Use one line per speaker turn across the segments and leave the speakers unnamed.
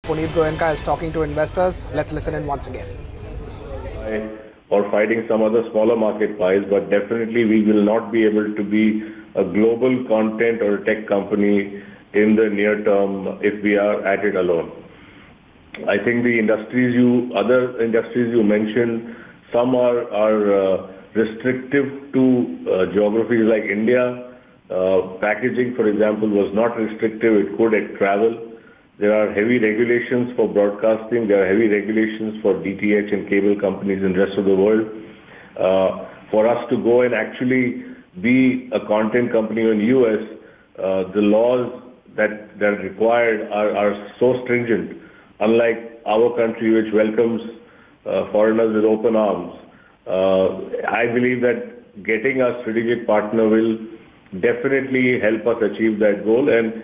Puneet Goenka is talking to investors. Let's listen in once again.
Or fighting some other smaller market pies, but definitely we will not be able to be a global content or a tech company in the near term if we are at it alone. I think the other industries you mentioned, some are restrictive to geographies like India. Packaging, for example, was not restrictive. It could travel. There are heavy regulations for broadcasting. There are heavy regulations for DTH and cable companies in the rest of the world. For us to go and actually be a content company in the US, the laws that are required are so stringent, unlike our country which welcomes foreigners with open arms. I believe that getting a strategic partner will definitely help us achieve that goal, and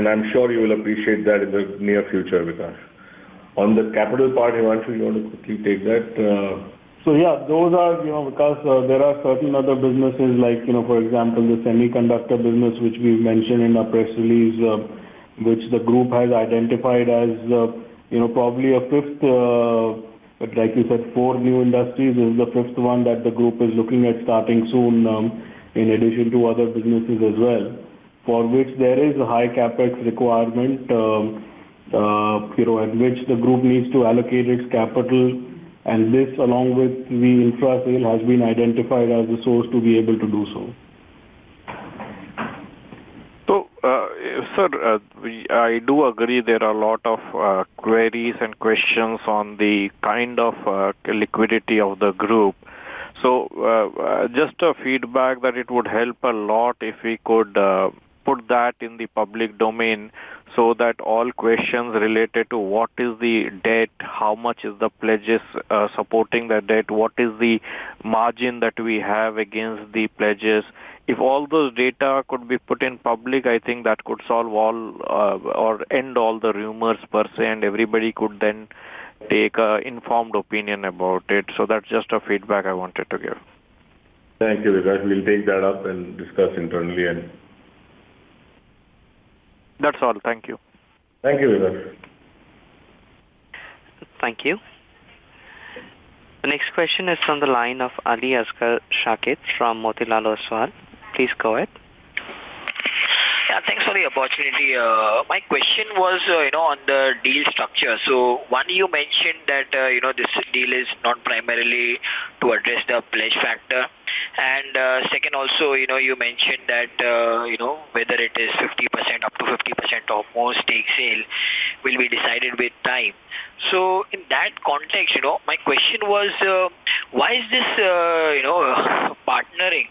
I'm sure you will appreciate that in the near future, Vikas. On the capital part, Himanshu, you want to quickly take that?
So yeah, those are, because there are certain other businesses like, for example, the semiconductor business, which we've mentioned in our press release, which the group has identified as, probably a fifth, like you said, 4 new industries. This is the fifth one that the group is looking at starting soon, in addition to other businesses as well, for which there is a high capex requirement, at which the group needs to allocate its capital, and this, along with the infra sale, has been identified as the source to be able to do so.
So, sir, I do agree there are a lot of queries and questions on the kind of liquidity of the group. So, just a feedback that it would help a lot if we could put that in the public domain, so that all questions related to what is the debt, how much is the pledges supporting the debt, what is the margin that we have against the pledges. If all those data could be put in public, I think that could solve all or end all the rumors per se, and everybody could then take an informed opinion about it. So that's just a feedback I wanted to give.
Thank you, Vikas. We'll take that up and discuss internally. And
that's all. Thank you.
Thank you, Vikas.
Thank you. The next question is from the line of Ali Asghar Shakir from Motilal Oswal. Please go ahead.
Yeah, thanks for the opportunity. My question was, on the deal structure. So, one, you mentioned that, this deal is not primarily to address the pledge factor. And second, also, you mentioned that, whether it is 50%, up to 50% or more stake sale will be decided with time. So, in that context, my question was, why is this, partnering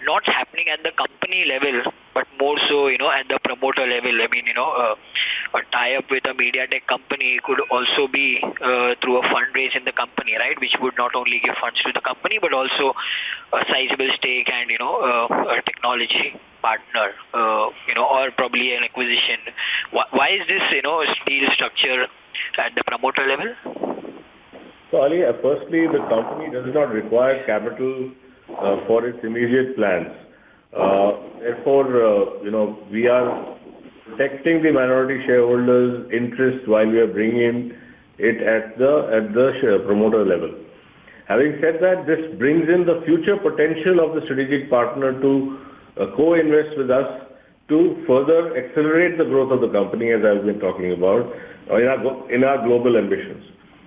not happening at the company level, but more so, at the promoter level? I mean, a tie-up with a media tech company could also be through a fundraise in the company, right? Which would not only give funds to the company, but also a sizable stake and, a technology partner, or probably an acquisition. Why is this, deal structure at the promoter level?
So, Ali, firstly, the company does not require capital for its immediate plans. Therefore, we are protecting the minority shareholders' interest while we are bringing it at the promoter level. Having said that, this brings in the future potential of the strategic partner to co-invest with us to further accelerate the growth of the company, as I've been talking about, in our global ambitions.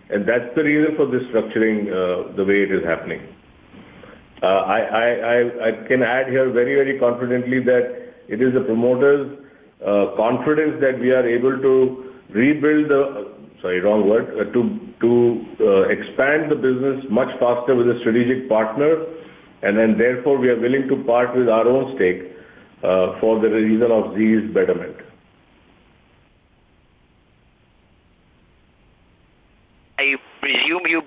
And that's the reason for this structuring the way it is happening. I can add here very, very confidently that it is the promoters' confidence that we are able to rebuild to expand the business much faster with a strategic partner, and then therefore we are willing to part with our own stake for the reason of Zee's betterment.
I presume you...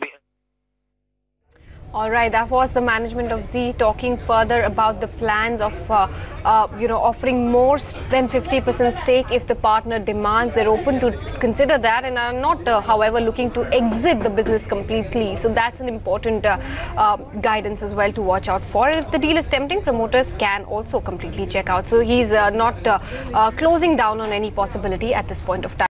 All right, that was the management of Zee talking further about the plans of, offering more than 50% stake if the partner demands. They're open to consider that and are not, however, looking to exit the business completely. So that's an important guidance as well to watch out for. If the deal is tempting, promoters can also completely check out. So he's not closing down on any possibility at this point of time.